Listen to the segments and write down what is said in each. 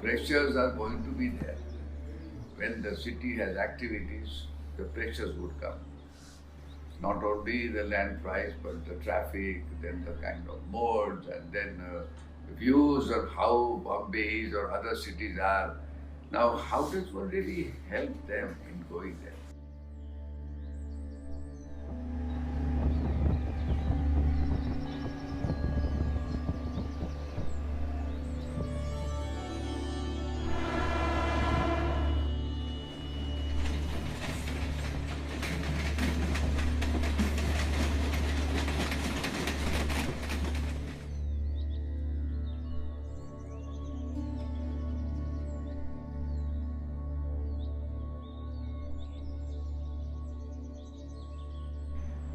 Pressures are going to be there. When the city has activities, the pressures would come. Not only the land price, but the traffic, then the kind of modes, and then views on how Bombay is or other cities are. Now, how does one really help them in going there?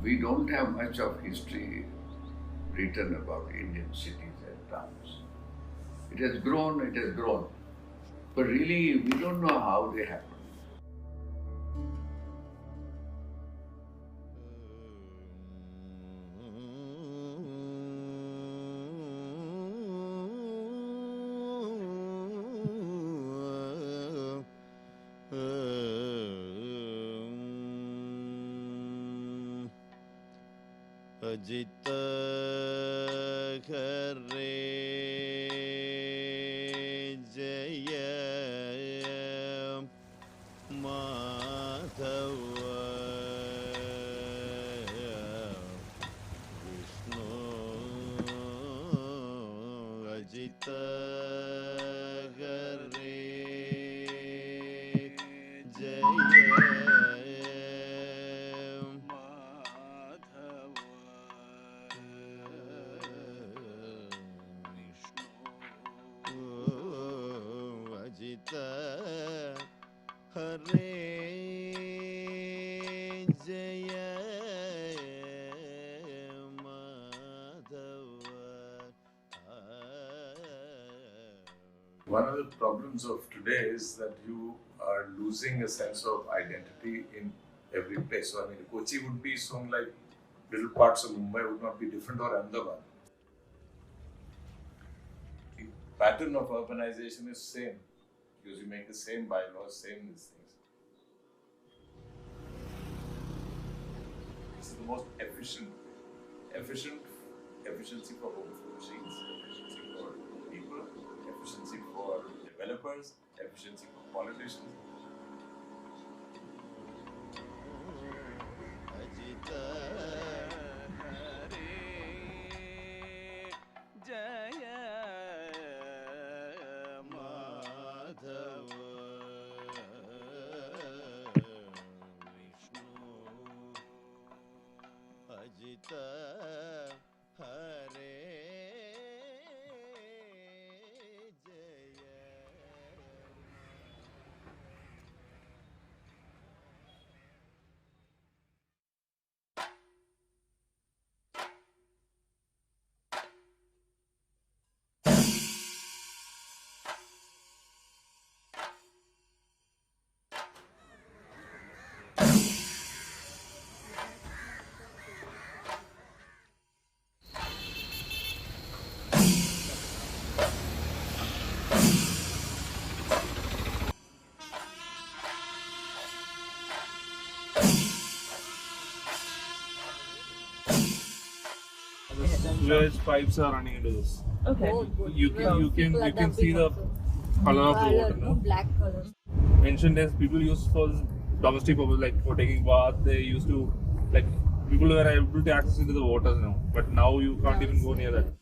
We don't have much of history written about Indian cities and towns. It has grown, but really we don't know how they happened. Ajita Khare Jaya Madhava Vishnu Ajita Khare Jaya Hare Jaya Madhava. One of the problems of today is that you are losing a sense of identity in every place. So, I mean, Kochi would be some like little parts of Mumbai would not be different, or Ahmedabad. The pattern of urbanization is same because you make the same bylaws, same these things. This is the most efficiency for overflow machines, efficiency for people, efficiency for developers, efficiency for politicians. Ajita Hare Jaya Madhava Vishnu Ajita Hare Jaya. Sewage pipes are running into this. Okay. You can see the color of the water. No? Black color. Ancient days, people used for domestic purpose, like for taking bath. They used to, like, people were able to access into the waters now. But now you can't even go near that.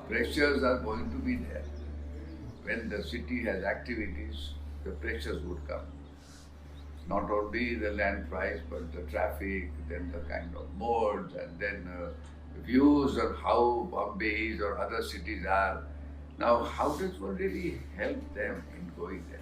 Pressures are going to be there. When the city has activities, the pressures would come. Not only the land price, but the traffic, then the kind of modes, and then views on how Bombay is or other cities are. Now, how does one really help them in going there?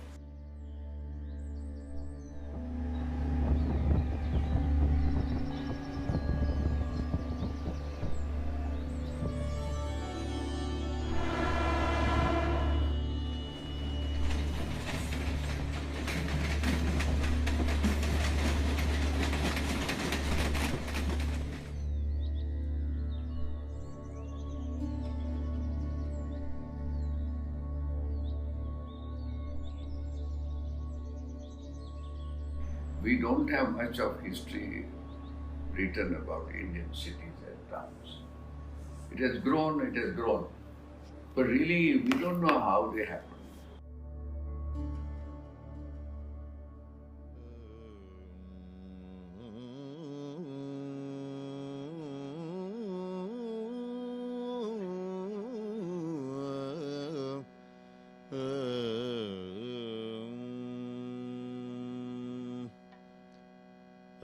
We don't have much of history written about Indian cities and towns. It has grown. But really, we don't know how they happened.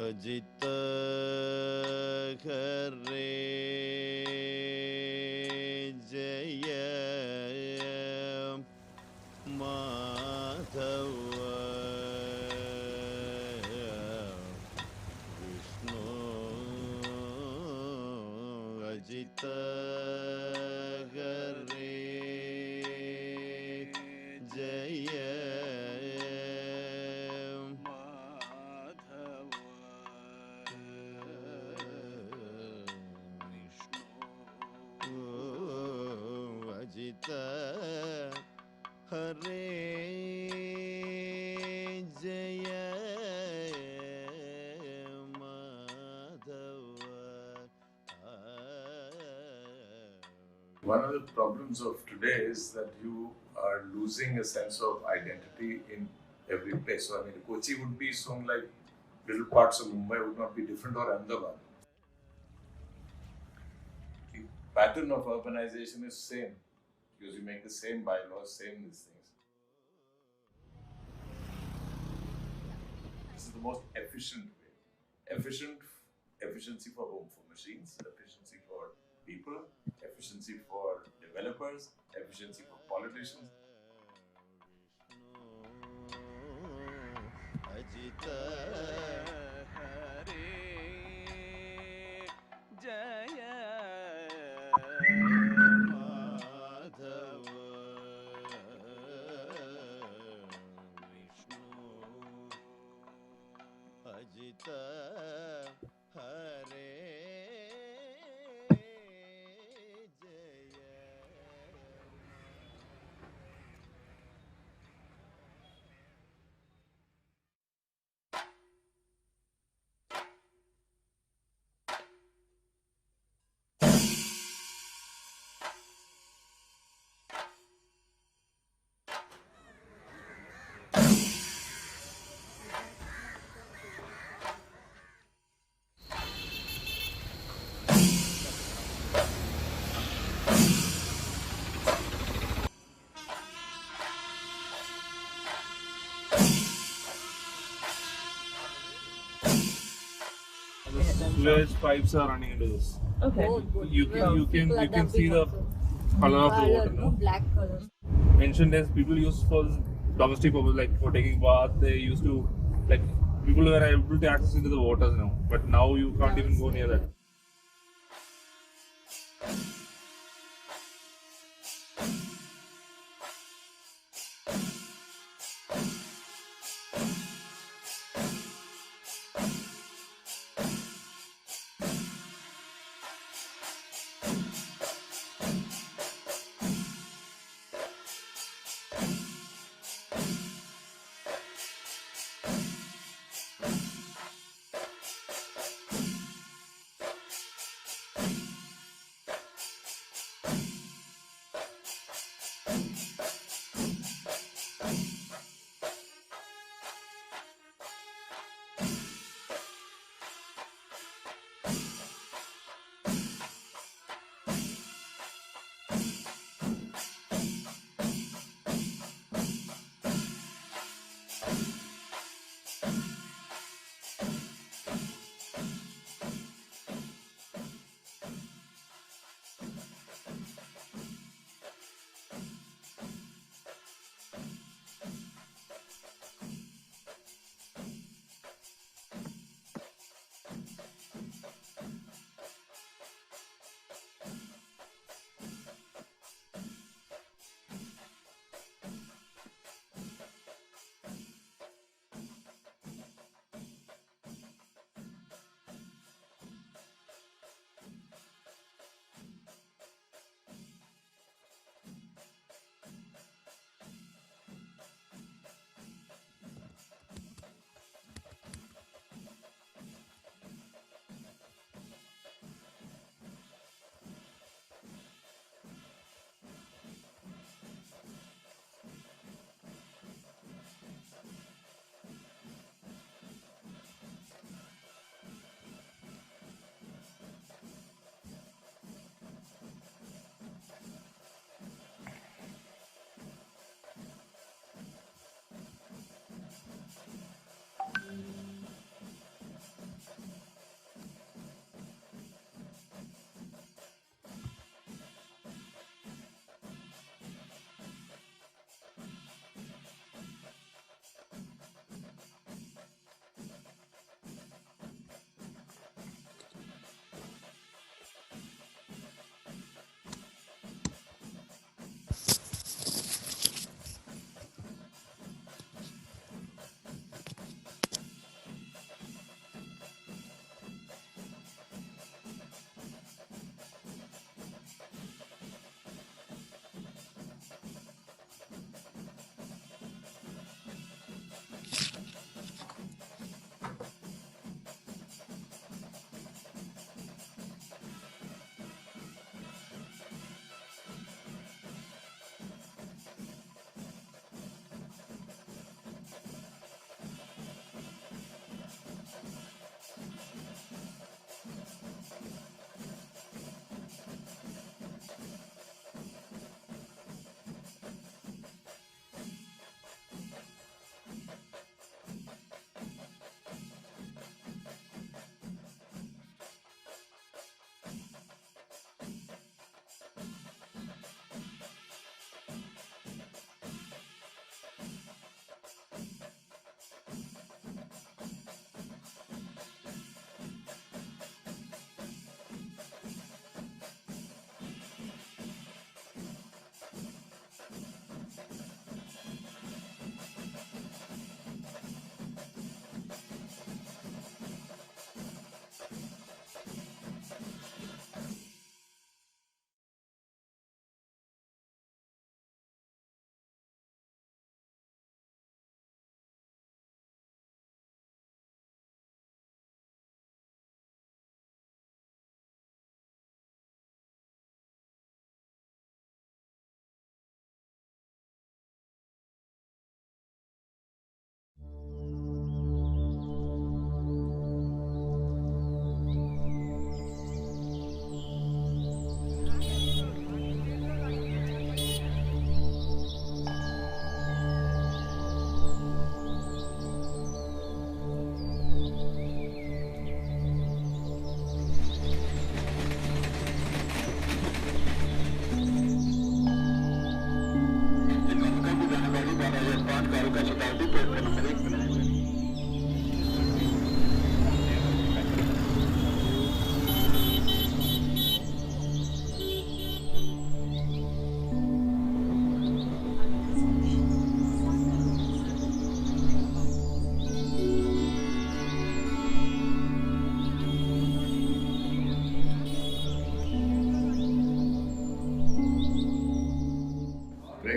Ajit हरे जय माधव विष्णु अजित हरे जय हरे जय Madhav. One of the problems of today is that you are losing a sense of identity in every place. So, I mean, Kochi would be some like little parts of Mumbai would not be different, or Ahmedabad. The pattern of urbanization is same because you make the same bylaws, same these things. This is the most efficient way. Efficiency for whom? For machines, efficiency for people, efficiency for developers, efficiency for politicians. Ajit हरे जय माधव विष्णु अजित हरे Sewage pipes are running into this. Okay. You can see the color of the water. No? Black color. Ancient days, people used for domestic purpose, like for taking bath. They used to, like, people were able to access into the waters now. But now you can't even go near that.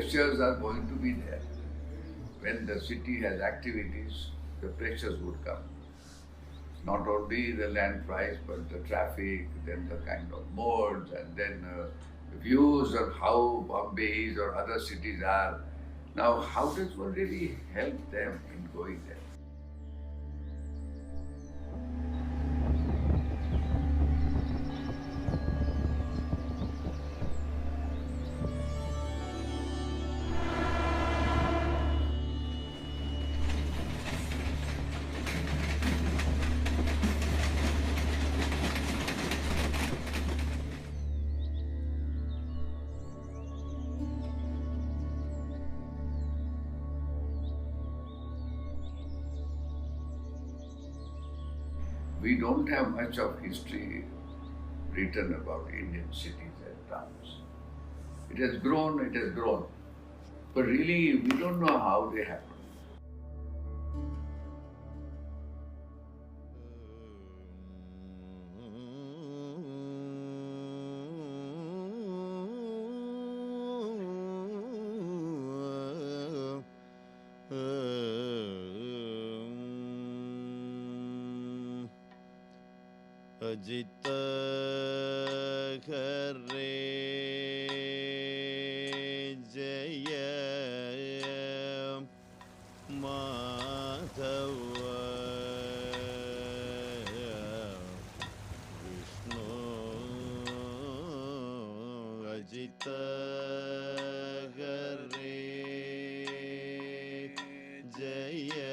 pressures are going to be there. When the city has activities, the pressures would come. Not only the land price, but the traffic, then the kind of modes, and then views on how Bombay is or other cities are. Now, how does one really help them in going there? We don't have much of history written about Indian cities and towns. It has grown. But really, we don't know how they happened. Ajit हरे जय माधव विष्णु अजित हरे जय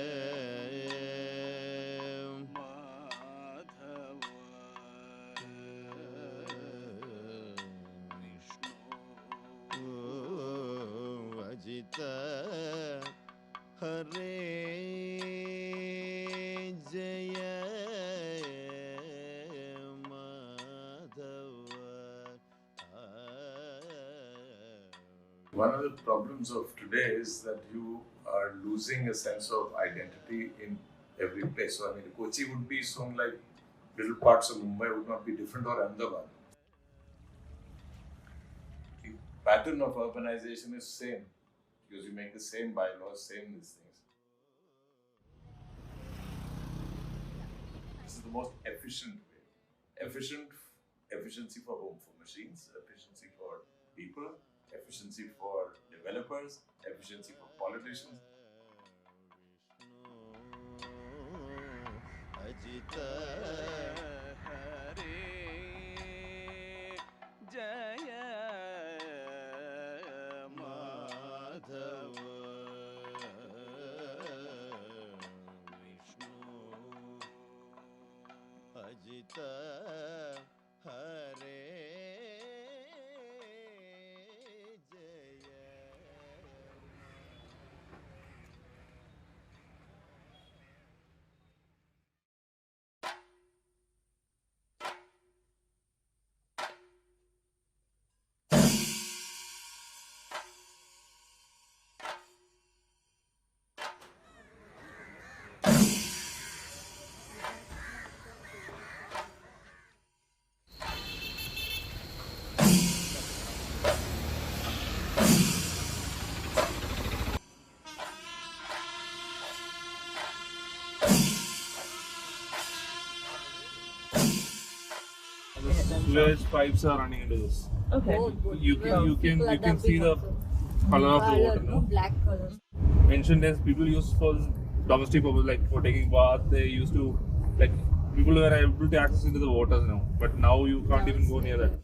हरे जय Madhav. One of the problems of today is that you are losing a sense of identity in every place. So, I mean, Kochi would be some like little parts of Mumbai would not be different, or Ahmedabad. The pattern of urbanization is same because you make the same bylaws, same these things. This is the most efficient way. Efficiency for whom? For machines, efficiency for people, efficiency for developers, efficiency for politicians. Ajit हरे जय माधव विष्णु अजित हरे जय. Sewage pipes are running into this. Okay. You can see the color of the water. No? Black color. Ancient days, people used for domestic purpose, like for taking bath. They used to, like, people were able to access into the waters now. But now you can't even go near that.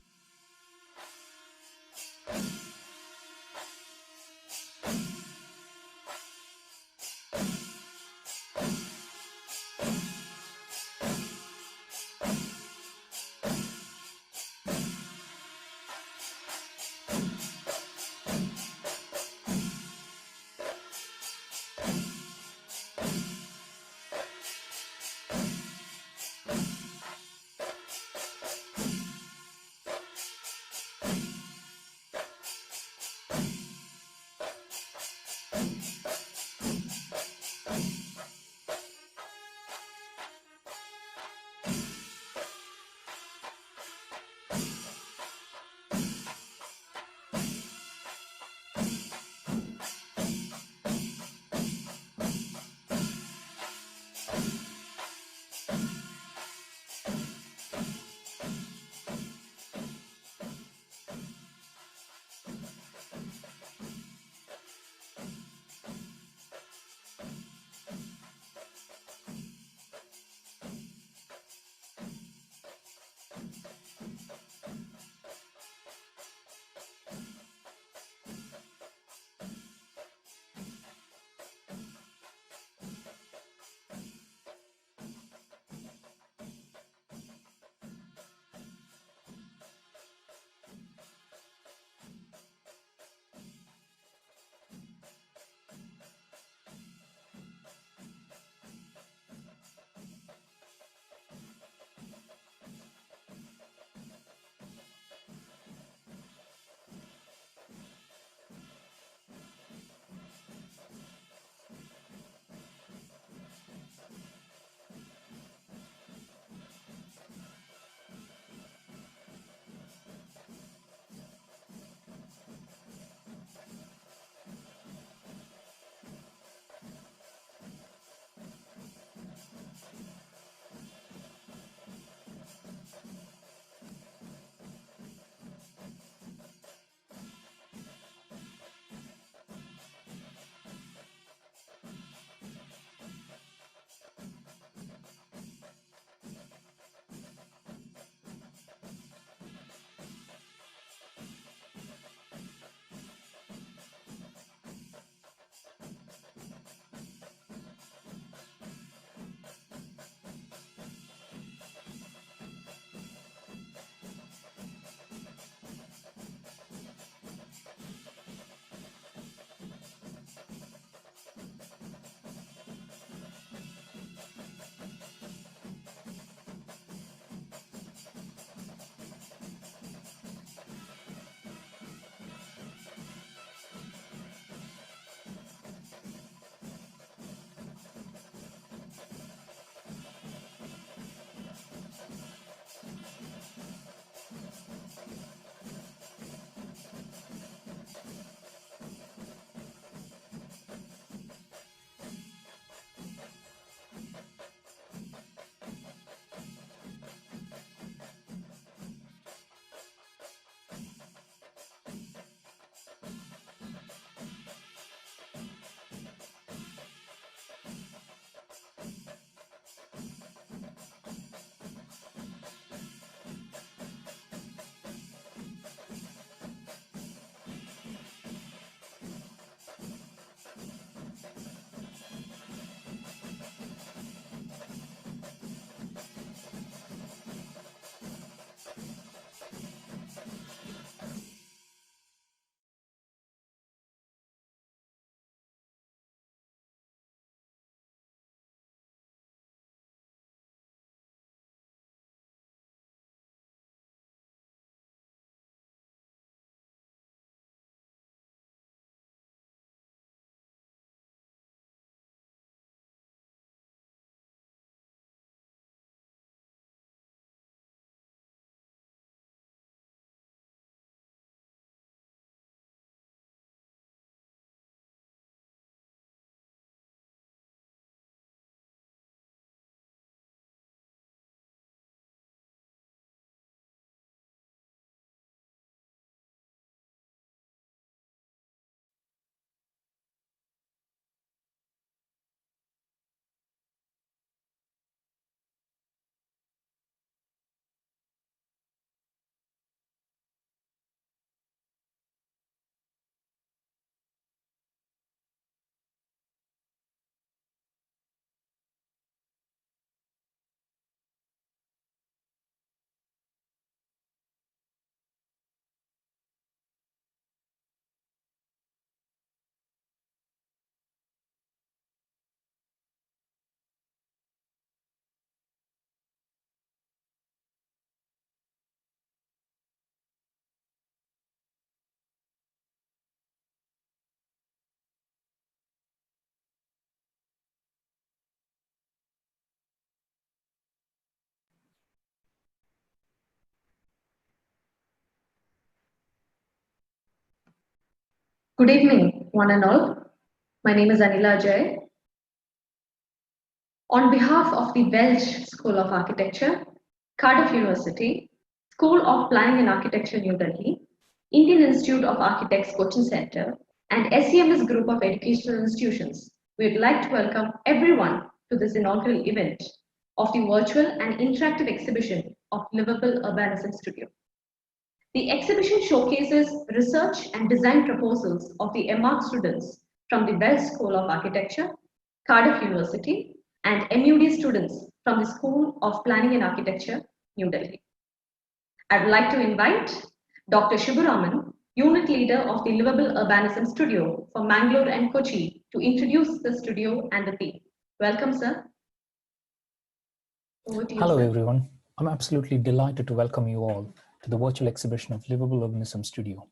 Good evening, one and all. My name is Anila Jay. On behalf of the Welsh School of Architecture, Cardiff University, School of Planning and Architecture, New Delhi, Indian Institute of Architects Coaching Center, and SEMS Group of Educational Institutions, we would like to welcome everyone to this inaugural event of the virtual and interactive exhibition of Liveable Urbanism Studio. The exhibition showcases research and design proposals of the M.Arch students from the Welsh School of Architecture, Cardiff University, and M.UD students from the School of Planning and Architecture, New Delhi. I would like to invite Dr. Shivaraman, Unit Leader of the Liveable Urbanism Studio for Mangalore and Kochi, to introduce the studio and the theme. Welcome, sir. Over to you, Hello, sir. everyone. I'm absolutely delighted to welcome you all to the virtual exhibition of Liveable Urbanism Studio,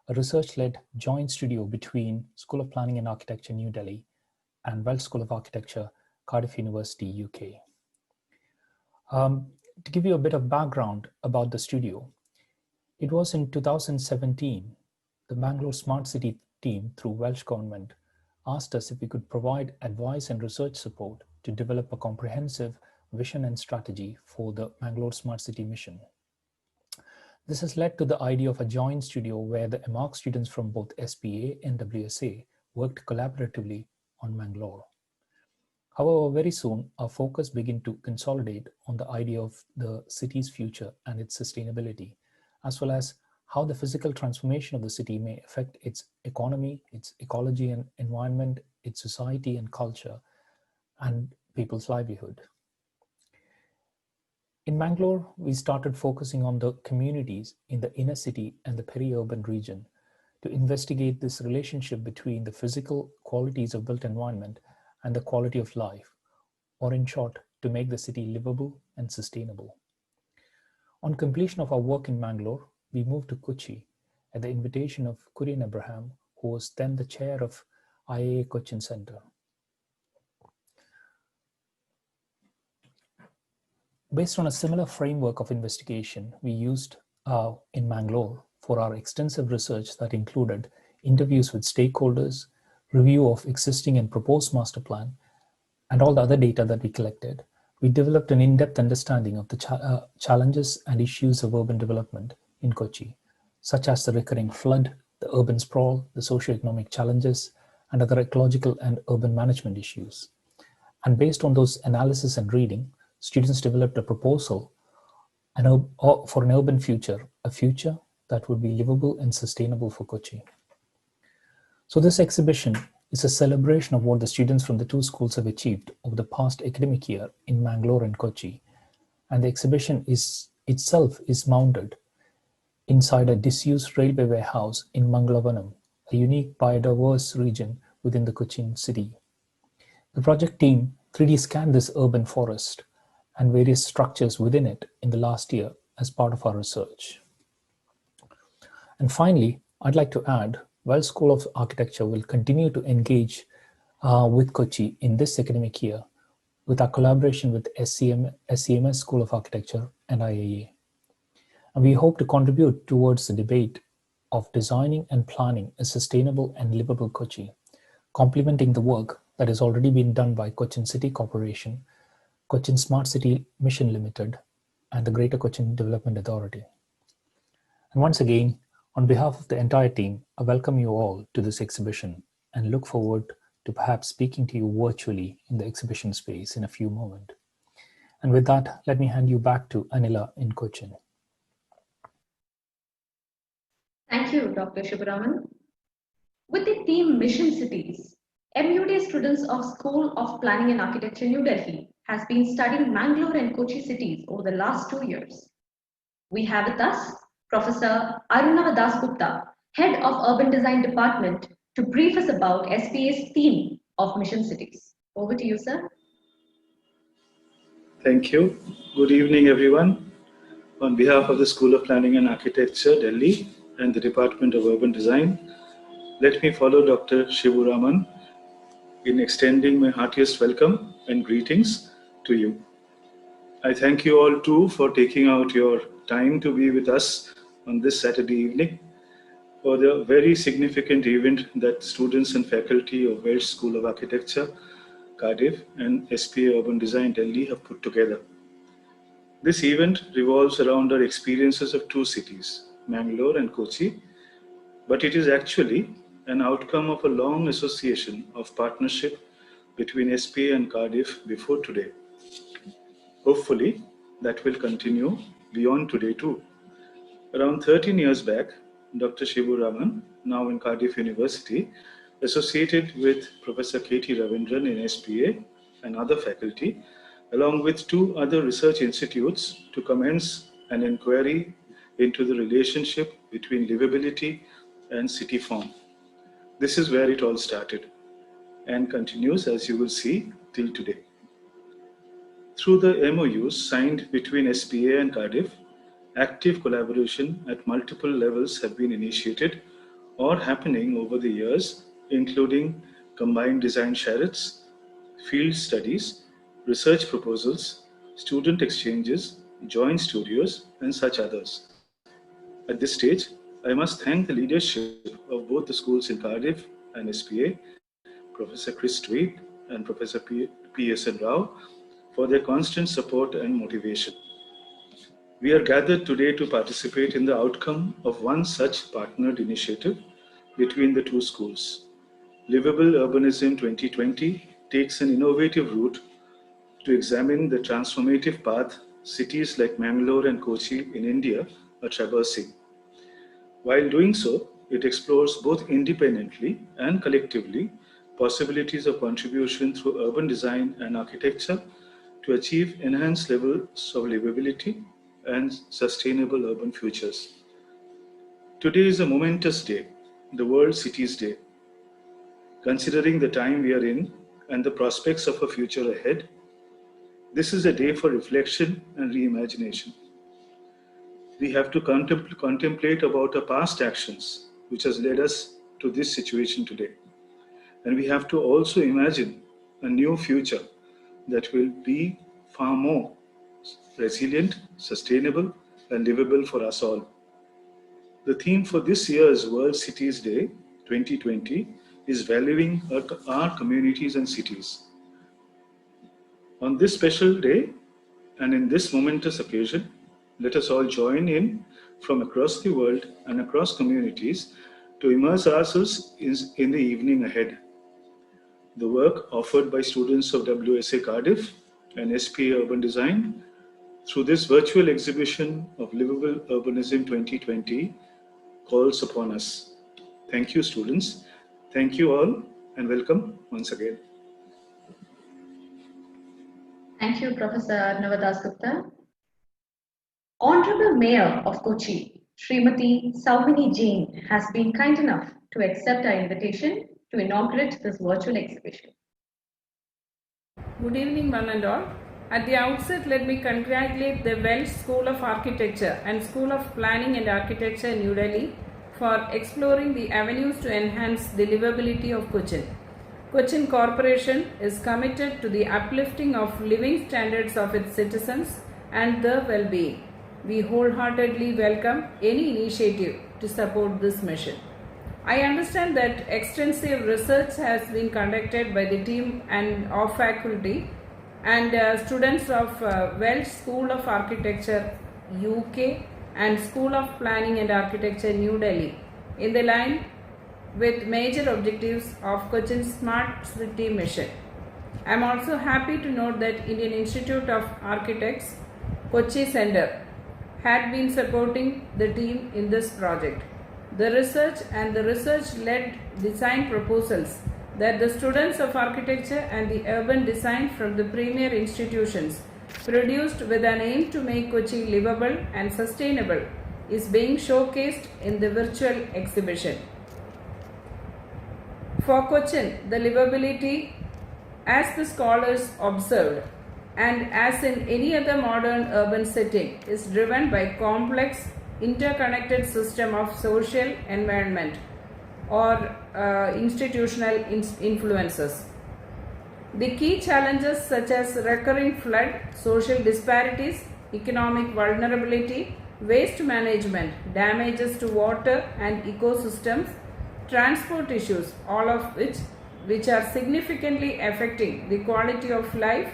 a research-led joint studio between School of Planning and Architecture, New Delhi, and Welsh School of Architecture, Cardiff University, UK. To give you a bit of background about the studio, it was in 2017, the Bangalore Smart City team through Welsh government asked us if we could provide advice and research support to develop a comprehensive vision and strategy for the Bangalore Smart City mission. This has led to the idea of a joint studio where the M.Arch students from both SPA and WSA worked collaboratively on Mangalore. However, very soon, our focus began to consolidate on the idea of the city's future and its sustainability, as well as how the physical transformation of the city may affect its economy, its ecology and environment, its society and culture, and people's livelihood. In Mangalore, we started focusing on the communities in the inner city and the peri-urban region to investigate this relationship between the physical qualities of built environment and the quality of life, or in short, to make the city livable and sustainable. On completion of our work in Mangalore, we moved to Kochi at the invitation of Kurian Abraham, who was then the chair of IIA Cochin Center. Based on a similar framework of investigation we used in Mangalore for our extensive research that included interviews with stakeholders, review of existing and proposed master plan, and all the other data that we collected, we developed an in-depth understanding of the challenges and issues of urban development in Kochi, such as the recurring flood, the urban sprawl, the socio-economic challenges, and other ecological and urban management issues. And based on those analysis and reading, students developed a proposal for an urban future, a future that would be livable and sustainable for Kochi. So this exhibition is a celebration of what the students from the two schools have achieved over the past academic year in Mangalore and Kochi. And the exhibition itself is mounted inside a disused railway warehouse in Mangalavanam, a unique biodiverse region within the Cochin city. The project team 3D scanned this urban forest and various structures within it in the last year as part of our research. And finally, I'd like to add, Welsh School of Architecture will continue to engage with Kochi in this academic year with our collaboration with SCMS School of Architecture and IIA. And we hope to contribute towards the debate of designing and planning a sustainable and livable Kochi, complementing the work that has already been done by Cochin City Corporation, Cochin Smart City Mission Limited, and the Greater Cochin Development Authority. And once again, on behalf of the entire team, I welcome you all to this exhibition and look forward to perhaps speaking to you virtually in the exhibition space in a few moments. And with that, let me hand you back to Anila in Cochin. Thank you, Dr. Shivaraman. With the theme Mission Cities, M.UD students of School of Planning and Architecture, New Delhi, has been studying Mangalore and Kochi cities over the last 2 years. We have with us Professor Arunava Dasgupta, Head of Urban Design Department, to brief us about SPA's theme of Mission Cities. Over to you, sir. Thank you. Good evening, everyone. On behalf of the School of Planning and Architecture, Delhi, and the Department of Urban Design, let me follow Dr. Shivaraman in extending my heartiest welcome and greetings to you. I thank you all too for taking out your time to be with us on this Saturday evening for the very significant event that students and faculty of Welsh School of Architecture, Cardiff, and SPA Urban Design Delhi have put together. This event revolves around our experiences of two cities, Mangalore and Kochi, but it is actually an outcome of a long association of partnership between SPA and Cardiff before today. Hopefully, that will continue beyond today too. Around 13 years back, Dr. Shibu Raman, now in Cardiff University, associated with Professor K.T. Ravindran in SPA and other faculty, along with two other research institutes, to commence an inquiry into the relationship between livability and city form. This is where it all started and continues, as you will see, till today. Through the MOUs signed between SPA and Cardiff, active collaboration at multiple levels have been initiated or happening over the years, including combined design charrettes, field studies, research proposals, student exchanges, joint studios, and such others. At this stage, I must thank the leadership of both the schools in Cardiff and SPA, Professor Chris Tweed and Professor P.S.N. Rao, for their constant support and motivation. We are gathered today to participate in the outcome of one such partnered initiative between the two schools. Liveable Urbanism 2020 takes an innovative route to examine the transformative path cities like Mangalore and Kochi in India are traversing. While doing so, it explores both independently and collectively possibilities of contribution through urban design and architecture to achieve enhanced levels of livability and sustainable urban futures. Today is a momentous day, the World Cities Day. Considering the time we are in and the prospects of a future ahead, this is a day for reflection and reimagination. We have to contemplate about our past actions, which has led us to this situation today. And we have to also imagine a new future that will be far more resilient, sustainable, and livable for us all. The theme for this year's World Cities Day 2020 is valuing our communities and cities. On this special day and in this momentous occasion, let us all join in from across the world and across communities to immerse ourselves in the evening ahead. The work offered by students of WSA Cardiff and SPA Urban Design through this virtual exhibition of Liveable Urbanism 2020 calls upon us. Thank you, students. Thank you all, and welcome once again. Thank you, Professor Navadas Gupta. Honorable Mayor of Kochi, Srimati Saumini Jain, has been kind enough to accept our invitation to inaugurate this virtual exhibition. Good evening, one and all. At the outset, let me congratulate the Welsh School of Architecture and School of Planning and Architecture, New Delhi, for exploring the avenues to enhance the livability of Cochin. Cochin Corporation is committed to the uplifting of living standards of its citizens and their well-being. We wholeheartedly welcome any initiative to support this mission. I understand that extensive research has been conducted by the team and of faculty and students of Welsh School of Architecture, UK and School of Planning and Architecture, New Delhi, in the line with major objectives of Cochin's Smart City mission. I am also happy to note that Indian Institute of Architects, Kochi Center, had been supporting the team in this project. The research and the research-led design proposals that the students of architecture and the urban design from the premier institutions produced with an aim to make Kochi livable and sustainable is being showcased in the virtual exhibition. For Cochin, the livability, as the scholars observed, and as in any other modern urban setting, is driven by complex interconnected system of social environment or institutional influences. The key challenges such as recurring flood, social disparities, economic vulnerability, waste management, damages to water and ecosystems, transport issues, all of which are significantly affecting the quality of life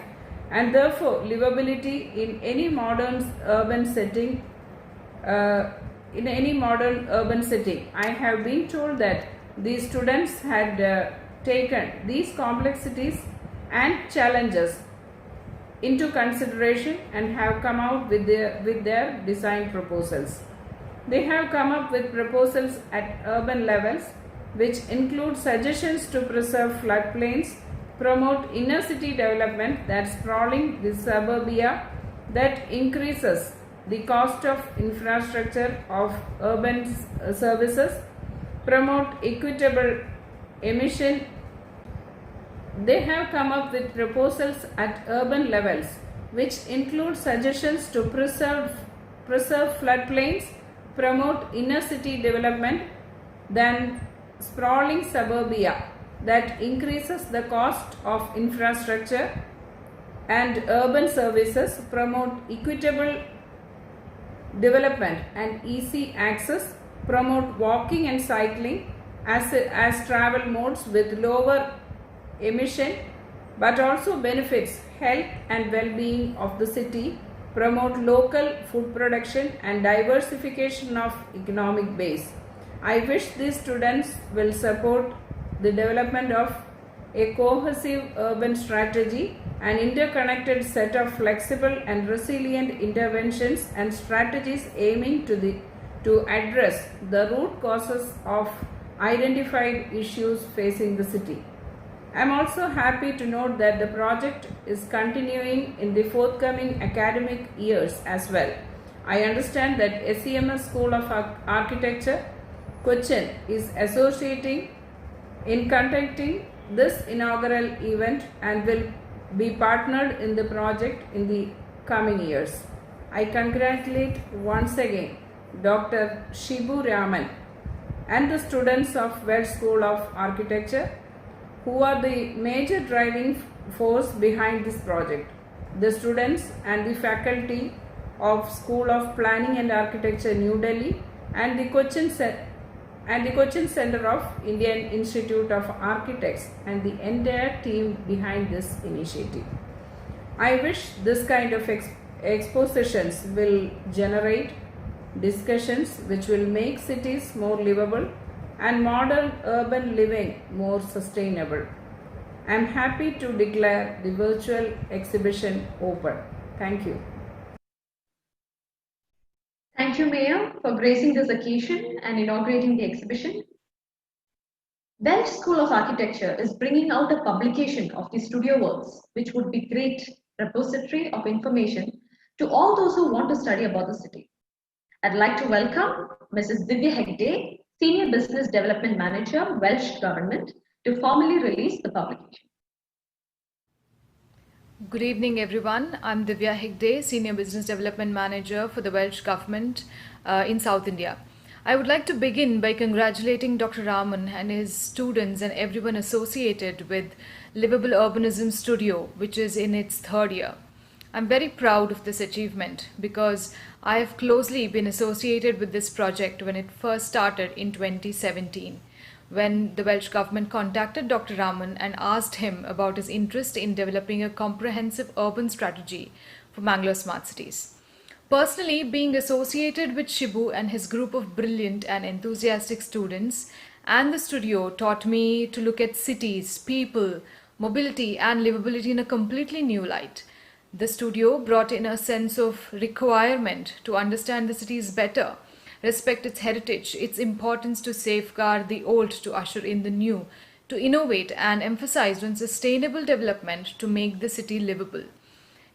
and therefore livability in any modern urban setting. I have been told that these students had taken these complexities and challenges into consideration and have come out with their design proposals. They have come up with proposals at urban levels, which include suggestions to preserve floodplains, promote inner city development that's sprawling the suburbia that increases the cost of infrastructure of urban services, promote equitable emission. They have come up with proposals at urban levels, which include suggestions to preserve floodplains, promote inner city development, then sprawling suburbia that increases the cost of infrastructure, and urban services, promote equitable development and easy access, promote walking and cycling as travel modes with lower emission but also benefits health and well-being of the city, promote local food production and diversification of economic base. I wish these students will support the development of a cohesive urban strategy, an interconnected set of flexible and resilient interventions and strategies aiming to address the root causes of identified issues facing the city. I am also happy to note that the project is continuing in the forthcoming academic years as well. I understand that SEMS School of Architecture, Kochi is associating in conducting this inaugural event and will be partnered in the project in the coming years. I congratulate once again Dr. Shibu Raman and the students of Welsh School of Architecture, who are the major driving force behind this project. The students and the faculty of School of Planning and Architecture, New Delhi, and the Kochi Center of Indian Institute of Architects, and the entire team behind this initiative. I wish this kind of expositions will generate discussions which will make cities more livable and modern urban living more sustainable. I am happy to declare the virtual exhibition open. Thank you. Thank you, Mayor, for gracing this occasion and inaugurating the exhibition. Welsh School of Architecture is bringing out a publication of the studio works, which would be great repository of information to all those who want to study about the city. I'd like to welcome Mrs. Divya Hegde, Senior Business Development Manager, Welsh Government, to formally release the publication. Good evening, everyone. I'm Divya Hegde, Senior Business Development Manager for the Welsh Government in South India. I would like to begin by congratulating Dr. Raman and his students and everyone associated with Liveable Urbanism Studio, which is in its third year. I'm very proud of this achievement because I have closely been associated with this project when it first started in 2017, when the Welsh Government contacted Dr. Raman and asked him about his interest in developing a comprehensive urban strategy for Mangalore smart cities. Personally, being associated with Shibu and his group of brilliant and enthusiastic students and the studio taught me to look at cities, people, mobility and livability in a completely new light. The studio brought in a sense of requirement to understand the cities better, respect its heritage, its importance to safeguard the old, to usher in the new, to innovate and emphasized on sustainable development to make the city livable.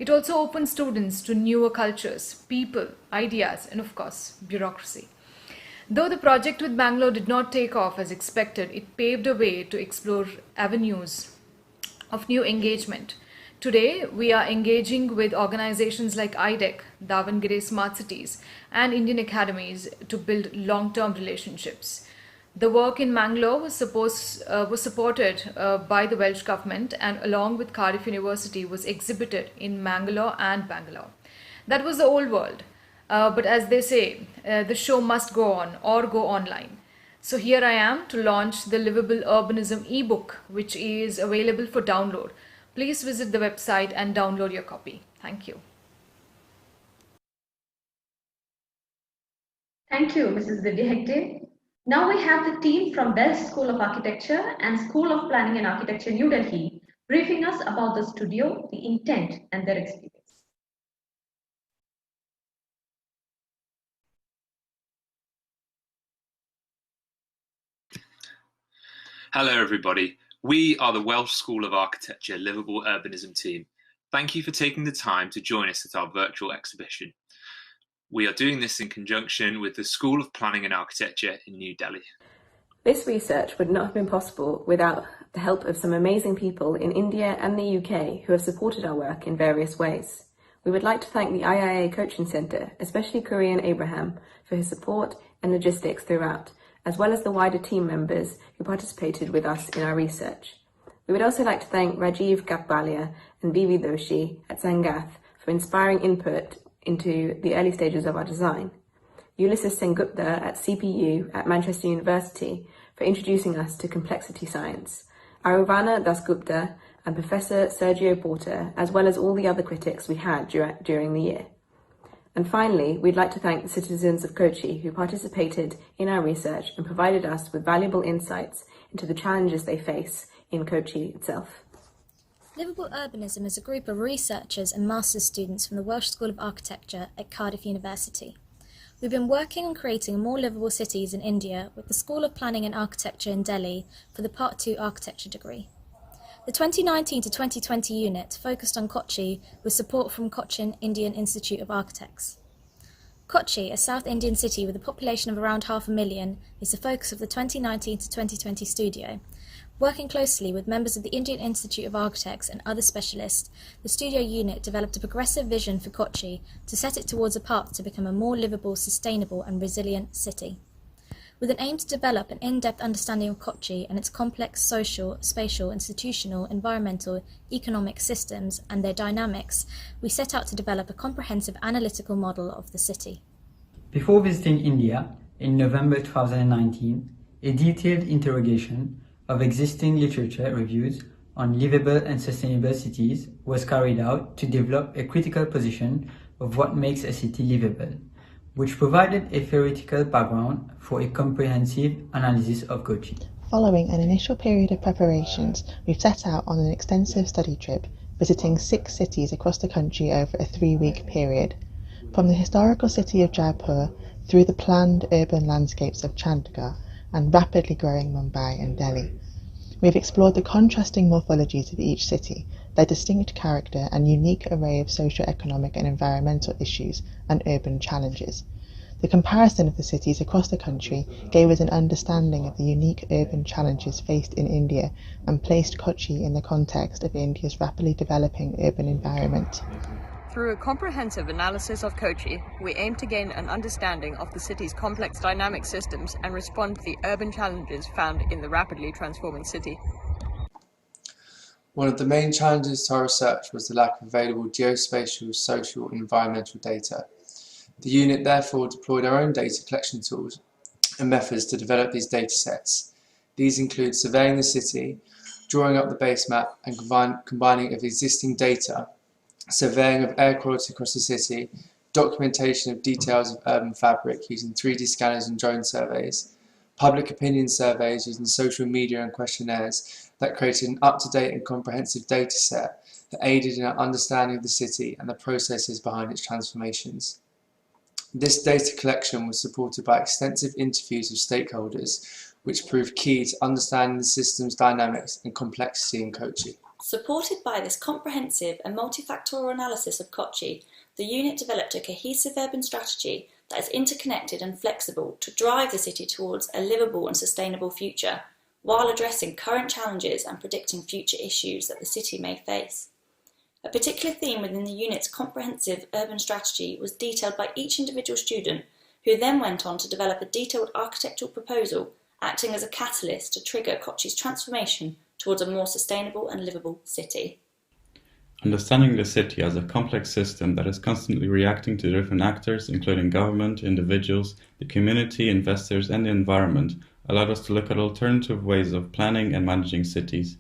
It also opened students to newer cultures, people, ideas, and of course, bureaucracy. Though the project with Bangalore did not take off as expected, it paved a way to explore avenues of new engagement. Today, we are engaging with organizations like IDEC, Davangere Smart Cities, and Indian academies to build long-term relationships. The work in Mangalore was supported by the Welsh Government and along with Cardiff University was exhibited in Mangalore and Bangalore. That was the old world. But as they say, the show must go on or go online. So here I am to launch the Liveable Urbanism ebook, which is available for download. Please visit the website and download your copy. Thank you. Thank you, Mrs. Divya Hegde. Now we have the team from Welsh School of Architecture and School of Planning and Architecture, New Delhi, briefing us about the studio, the intent, and their experience. Hello everybody, we are the Welsh School of Architecture Liveable Urbanism team. Thank you for taking the time to join us at our virtual exhibition. We are doing this in conjunction with the School of Planning and Architecture in New Delhi. This research would not have been possible without the help of some amazing people in India and the UK who have supported our work in various ways. We would like to thank the IIA Coaching Centre, especially Korean Abraham, for his support and logistics throughout, as well as the wider team members who participated with us in our research. We would also like to thank Rajiv Gakbalia and Vivi Doshi at Sangath for inspiring input into the early stages of our design. Ulysses Sengupta at CPU at Manchester University for introducing us to complexity science, Aruvana Dasgupta and Professor Sergio Porter, as well as all the other critics we had during the year. And finally, we'd like to thank the citizens of Kochi who participated in our research and provided us with valuable insights into the challenges they face in Kochi itself. Liveable Urbanism is a group of researchers and master's students from the Welsh School of Architecture at Cardiff University. We've been working on creating more livable cities in India with the School of Planning and Architecture in Delhi for the Part 2 Architecture degree. The 2019 to 2020 unit focused on Kochi with support from Cochin Indian Institute of Architects. Kochi, a South Indian city with a population of around 500,000, is the focus of the 2019 to 2020 studio. Working closely with members of the Indian Institute of Architects and other specialists, the studio unit developed a progressive vision for Kochi to set it towards a path to become a more livable, sustainable and resilient city. With an aim to develop an in-depth understanding of Kochi and its complex social, spatial, institutional, environmental, economic systems and their dynamics, we set out to develop a comprehensive analytical model of the city. Before visiting India in November 2019, a detailed interrogation of existing literature reviews on livable and sustainable cities was carried out to develop a critical position of what makes a city livable, which provided a theoretical background for a comprehensive analysis of Kochi. Following an initial period of preparations, we've set out on an extensive study trip, visiting 6 cities across the country over a 3-week period. From the historical city of Jaipur through the planned urban landscapes of Chandigarh and rapidly growing Mumbai and Delhi. We've explored the contrasting morphologies of each city, their distinct character and unique array of socio-economic and environmental issues and urban challenges. The comparison of the cities across the country gave us an understanding of the unique urban challenges faced in India and placed Kochi in the context of India's rapidly developing urban environment. Through a comprehensive analysis of Kochi, we aim to gain an understanding of the city's complex dynamic systems and respond to the urban challenges found in the rapidly transforming city. One of the main challenges to our research was the lack of available geospatial, social and environmental data. The unit therefore deployed our own data collection tools and methods to develop these data sets. These include surveying the city, drawing up the base map and combining it with existing data, surveying of air quality across the city, documentation of details of urban fabric using 3D scanners and drone surveys, public opinion surveys using social media and questionnaires that created an up-to-date and comprehensive data set that aided in our understanding of the city and the processes behind its transformations. This data collection was supported by extensive interviews with stakeholders, which proved key to understanding the system's dynamics and complexity in Kochi. Supported by this comprehensive and multifactorial analysis of Kochi, the unit developed a cohesive urban strategy that is interconnected and flexible to drive the city towards a livable and sustainable future, while addressing current challenges and predicting future issues that the city may face. A particular theme within the unit's comprehensive urban strategy was detailed by each individual student, who then went on to develop a detailed architectural proposal, acting as a catalyst to trigger Kochi's transformation towards a more sustainable and livable city. Understanding the city as a complex system that is constantly reacting to different actors, including government, individuals, the community, investors, and the environment, allowed us to look at alternative ways of planning and managing cities.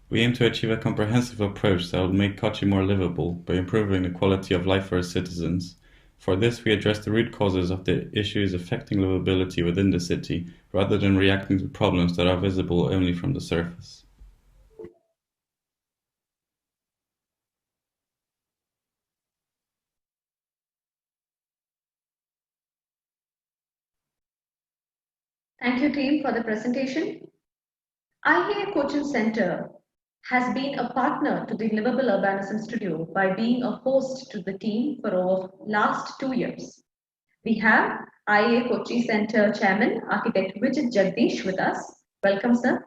We aim to achieve a comprehensive approach that will make Kochi more livable by improving the quality of life for its citizens. For this, we address the root causes of the issues affecting livability within the city, rather than reacting to problems that are visible only from the surface. Thank you, team, for the presentation. IAA Coaching Center has been a partner to the Liveable Urbanism Studio by being a host to the team for over last 2 years. We have IAA Kochi Center Chairman, Architect Vijit Jagdish with us. Welcome, sir.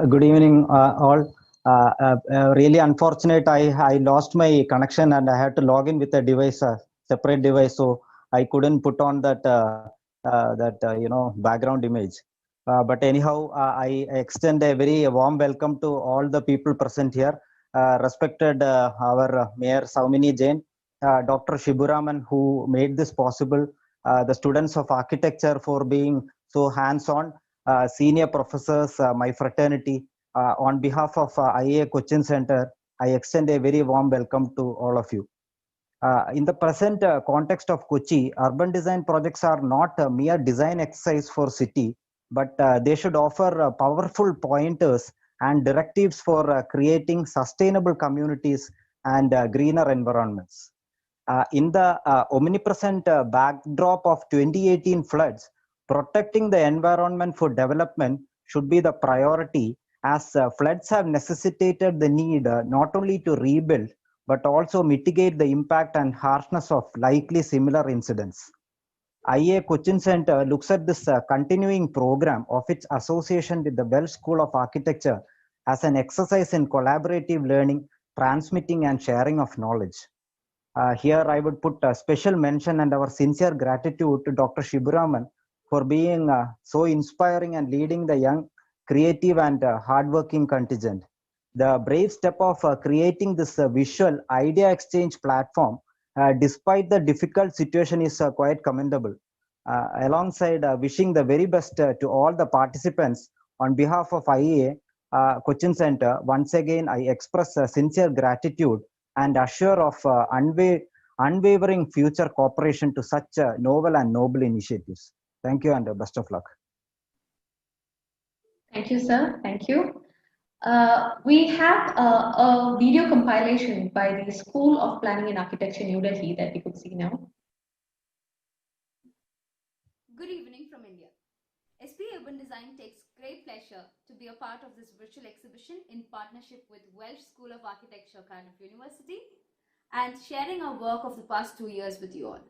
Good evening, all. Really unfortunate, I lost my connection and I had to log in with a device, separate device, so I couldn't put on that background image. But anyhow, I extend a very warm welcome to all the people present here. Respected our Mayor Saumini Jain, Dr. Shiburaman, who made this possible, the students of architecture for being so hands-on, senior professors, my fraternity. On behalf of IAA Cochin Center, I extend a very warm welcome to all of you. In the present context of Kochi, urban design projects are not a mere design exercise for city, but they should offer powerful pointers and directives for creating sustainable communities and greener environments. In the omnipresent backdrop of 2018 floods, protecting the environment for development should be the priority, as floods have necessitated the need not only to rebuild but also mitigate the impact and harshness of likely similar incidents. IAA Cochin Center looks at this continuing program of its association with the Welsh School of Architecture as an exercise in collaborative learning, transmitting and sharing of knowledge. Here I would put a special mention and our sincere gratitude to Dr. Shiburaman for being so inspiring and leading the young, creative and hardworking contingent. The brave step of creating this visual idea exchange platform, despite the difficult situation, is quite commendable. Alongside wishing the very best to all the participants, on behalf of IAA Cochin Center, once again I express sincere gratitude and assure of unwavering future cooperation to such novel and noble initiatives. Thank you and best of luck. Thank you, sir. Thank you. We have a video compilation by the School of Planning and Architecture, New Delhi, that we could see now. Good evening from India. SP Urban Design takes great pleasure to be a part of this virtual exhibition in partnership with Welsh School of Architecture-Cardiff University and sharing our work of the past 2 years with you all.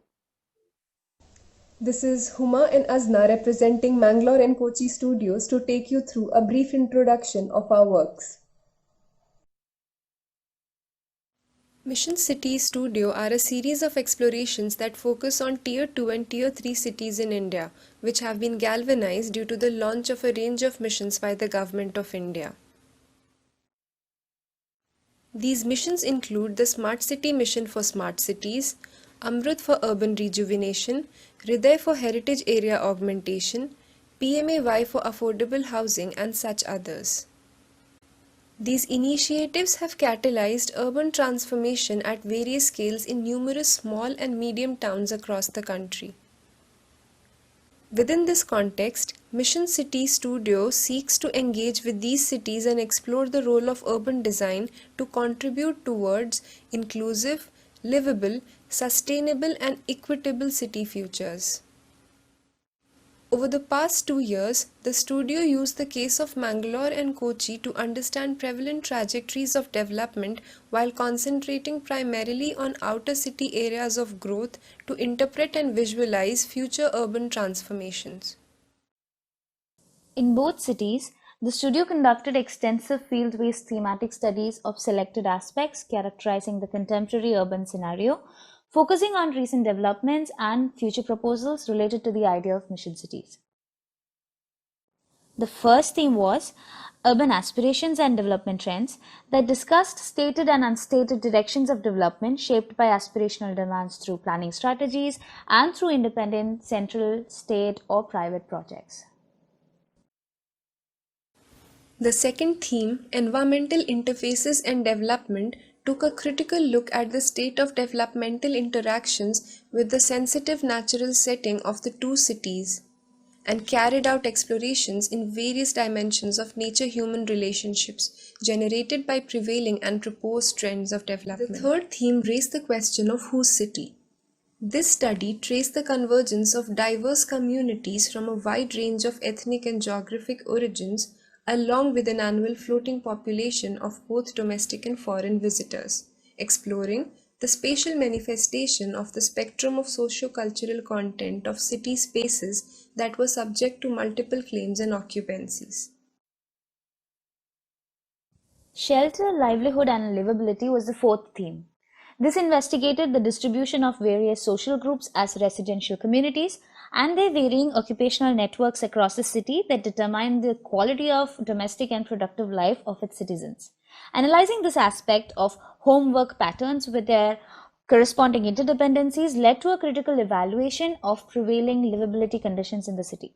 This is Huma and Azna representing Mangalore and Kochi studios to take you through a brief introduction of our works. Mission City Studio are a series of explorations that focus on Tier 2 and Tier 3 cities in India, which have been galvanized due to the launch of a range of missions by the Government of India. These missions include the Smart City Mission for Smart Cities, Amrut for Urban Rejuvenation, Hriday for Heritage Area Augmentation, PMAY for Affordable Housing and such others. These initiatives have catalyzed urban transformation at various scales in numerous small and medium towns across the country. Within this context, Mission City Studio seeks to engage with these cities and explore the role of urban design to contribute towards inclusive, livable, sustainable and equitable city futures. Over the past 2 years, the studio used the case of Mangalore and Kochi to understand prevalent trajectories of development while concentrating primarily on outer city areas of growth to interpret and visualize future urban transformations. In both cities, the studio conducted extensive field-based thematic studies of selected aspects characterizing the contemporary urban scenario, focusing on recent developments and future proposals related to the idea of mission cities. The first theme was Urban Aspirations and Development Trends that discussed stated and unstated directions of development shaped by aspirational demands through planning strategies and through independent, central, state or private projects. The second theme, Environmental Interfaces and Development, took a critical look at the state of developmental interactions with the sensitive natural setting of the two cities and carried out explorations in various dimensions of nature-human relationships generated by prevailing and proposed trends of development. The third theme raised the question of whose city. This study traced the convergence of diverse communities from a wide range of ethnic and geographic origins, along with an annual floating population of both domestic and foreign visitors, exploring the spatial manifestation of the spectrum of socio-cultural content of city spaces that were subject to multiple claims and occupancies. Shelter, livelihood, and livability was the fourth theme. This investigated the distribution of various social groups as residential communities and their varying occupational networks across the city that determine the quality of domestic and productive life of its citizens. Analyzing this aspect of homework patterns with their corresponding interdependencies led to a critical evaluation of prevailing livability conditions in the city.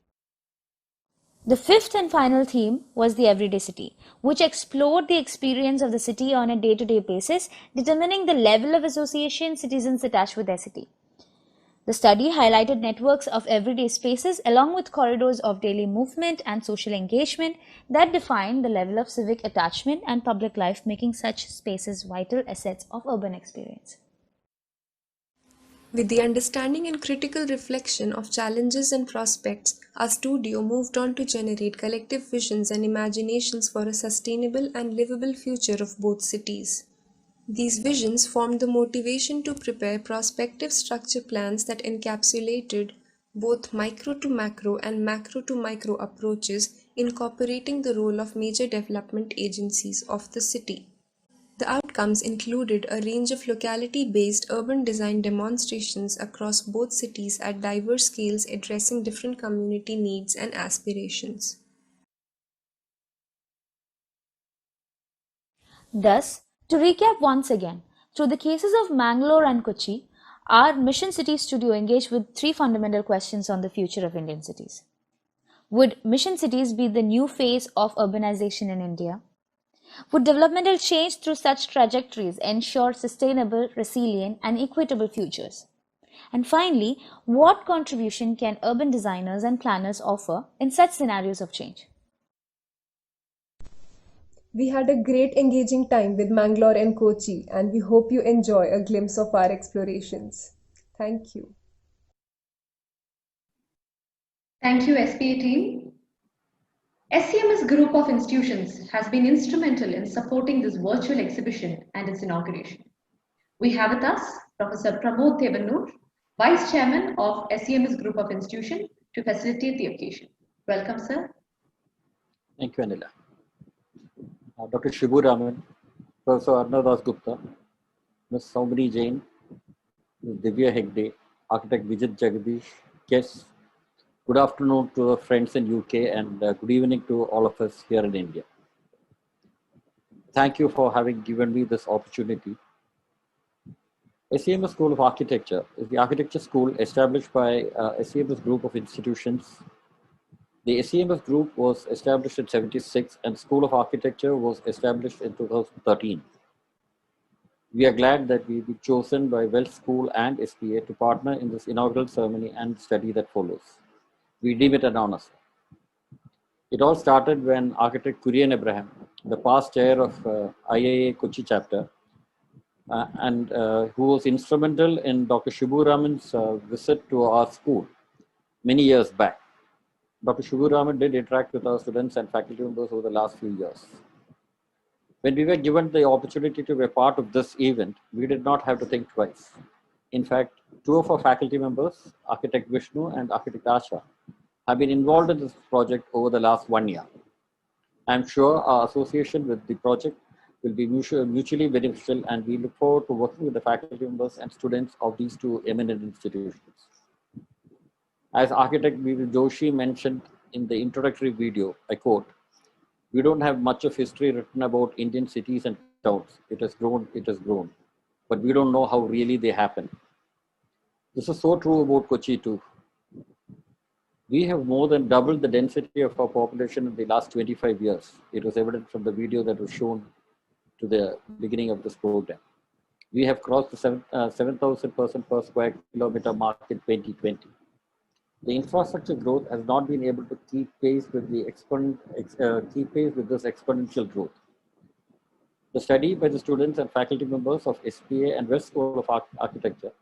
The fifth and final theme was the everyday city, which explored the experience of the city on a day-to-day basis, determining the level of association citizens attach with their city. The study highlighted networks of everyday spaces along with corridors of daily movement and social engagement that define the level of civic attachment and public life, making such spaces vital assets of urban experience. With the understanding and critical reflection of challenges and prospects, our studio moved on to generate collective visions and imaginations for a sustainable and livable future of both cities. These visions formed the motivation to prepare prospective structure plans that encapsulated both micro to macro and macro to micro approaches, incorporating the role of major development agencies of the city. The outcomes included a range of locality-based urban design demonstrations across both cities at diverse scales addressing different community needs and aspirations. Thus, to recap once again, through the cases of Mangalore and Kochi, our Mission City Studio engaged with three fundamental questions on the future of Indian cities. Would mission cities be the new phase of urbanization in India? Would developmental change through such trajectories ensure sustainable, resilient, and equitable futures? And finally, what contribution can urban designers and planners offer in such scenarios of change? We had a great engaging time with Mangalore and Kochi, and we hope you enjoy a glimpse of our explorations. Thank you. Thank you, SPA team. SCMS group of institutions has been instrumental in supporting this virtual exhibition and its inauguration. We have with us Professor Pramod Thevanur, Vice Chairman of SCMS group of institution, to facilitate the occasion. Welcome, sir. Thank you, Anila. Dr. Shibu Raman, Professor Arnav Gupta, Ms. Saumini Jain, Ms. Divya Hegde, Architect Vijit Jagadish, guests. Good afternoon to our friends in UK and good evening to all of us here in India. Thank you for having given me this opportunity. SCMS School of Architecture is the architecture school established by SCMS group of institutions. The SCMS group was established in 1976 and School of Architecture was established in 2013. We are glad that we were chosen by Welsh School and SPA to partner in this inaugural ceremony and study that follows. We deem it an honor. It all started when architect Kurian Abraham, the past chair of IIA Kochi chapter, who was instrumental in Dr. Shibu Raman's visit to our school many years back. Dr. Shibu Raman did interact with our students and faculty members over the last few years. When we were given the opportunity to be a part of this event, we did not have to think twice. In fact, two of our faculty members, Architect Vishnu and Architect Asha, have been involved in this project over the last 1 year. I'm sure our association with the project will be mutually beneficial and we look forward to working with the faculty members and students of these two eminent institutions. As architect Vivek Joshi mentioned in the introductory video, I quote, "We don't have much of history written about Indian cities and towns. It has grown, but we don't know how really they happen." This is so true about Kochi too. We have more than doubled the density of our population in the last 25 years. It was evident from the video that was shown to the beginning of this program. We have crossed the 7,000 person per square kilometer mark in 2020. The infrastructure growth has not been able to keep pace with this exponential growth. The study by the students and faculty members of SPA and Welsh School of Architecture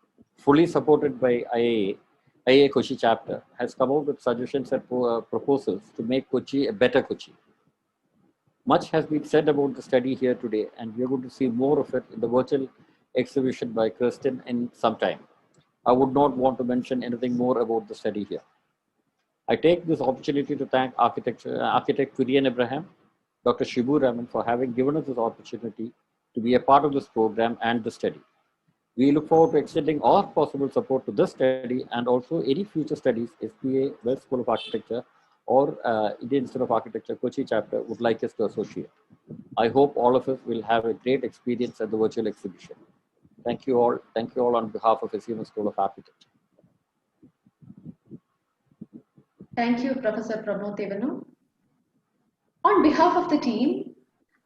fully supported by IIA Kochi chapter, has come up with suggestions and proposals to make Kochi a better Kochi. Much has been said about the study here today, and we are going to see more of it in the virtual exhibition by Kristen in some time. I would not want to mention anything more about the study here. I take this opportunity to thank architect Kurian Abraham, Dr. Shibu Raman for having given us this opportunity to be a part of this program and the study. We look forward to extending all possible support to this study and also any future studies SPA, Welsh School of Architecture or Indian Institute of Architecture Kochi chapter would like us to associate. I hope all of us will have a great experience at the virtual exhibition. Thank you all. Thank you all on behalf of SEM School of Architecture. Thank you, Professor Pramod Devanu. On behalf of the team,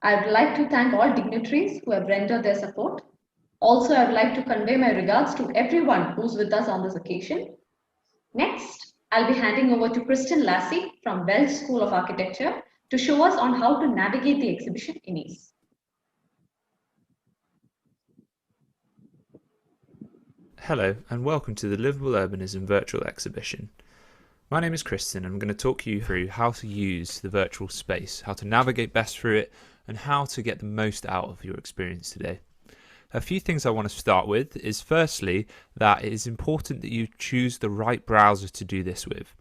I would like to thank all dignitaries who have rendered their support. Also, I would like to convey my regards to everyone who's with us on this occasion. Next, I'll be handing over to Kristen Lassie from Welsh School of Architecture to show us on how to navigate the exhibition in ease. Hello and welcome to the Liveable Urbanism virtual exhibition. My name is Kristen and I'm going to talk you through how to use the virtual space, how to navigate best through it, and how to get the most out of your experience today. A few things I want to start with is firstly that it is important that you choose the right browser to do this with.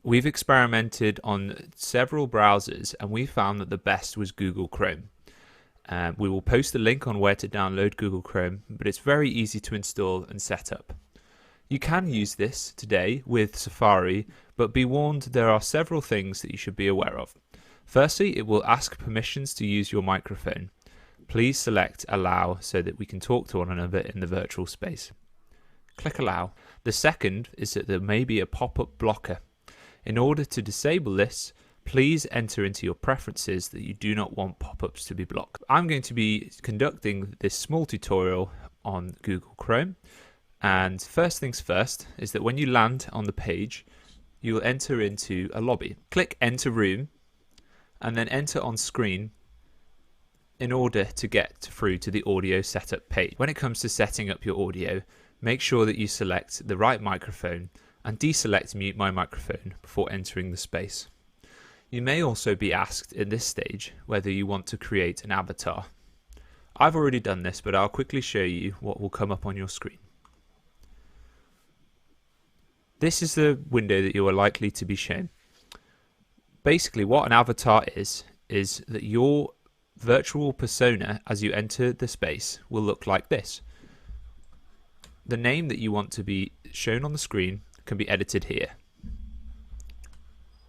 We've experimented on several browsers and we found that the best was Google Chrome. We will post a link on where to download Google Chrome, but it's very easy to install and set up. You can use this today with Safari, but be warned there are several things that you should be aware of. Firstly, it will ask permissions to use your microphone. Please select Allow so that we can talk to one another in the virtual space. Click Allow. The second is that there may be a pop-up blocker. In order to disable this, please enter into your preferences that you do not want pop-ups to be blocked. I'm going to be conducting this small tutorial on Google Chrome. And first things first is that when you land on the page, you will enter into a lobby. Click Enter Room and then Enter on Screen in order to get through to the audio setup page. When it comes to setting up your audio, make sure that you select the right microphone and deselect Mute My Microphone before entering the space. You may also be asked in this stage whether you want to create an avatar. I've already done this, but I'll quickly show you what will come up on your screen. This is the window that you are likely to be shown. Basically, what an avatar is that your virtual persona as you enter the space will look like this. The name that you want to be shown on the screen can be edited here.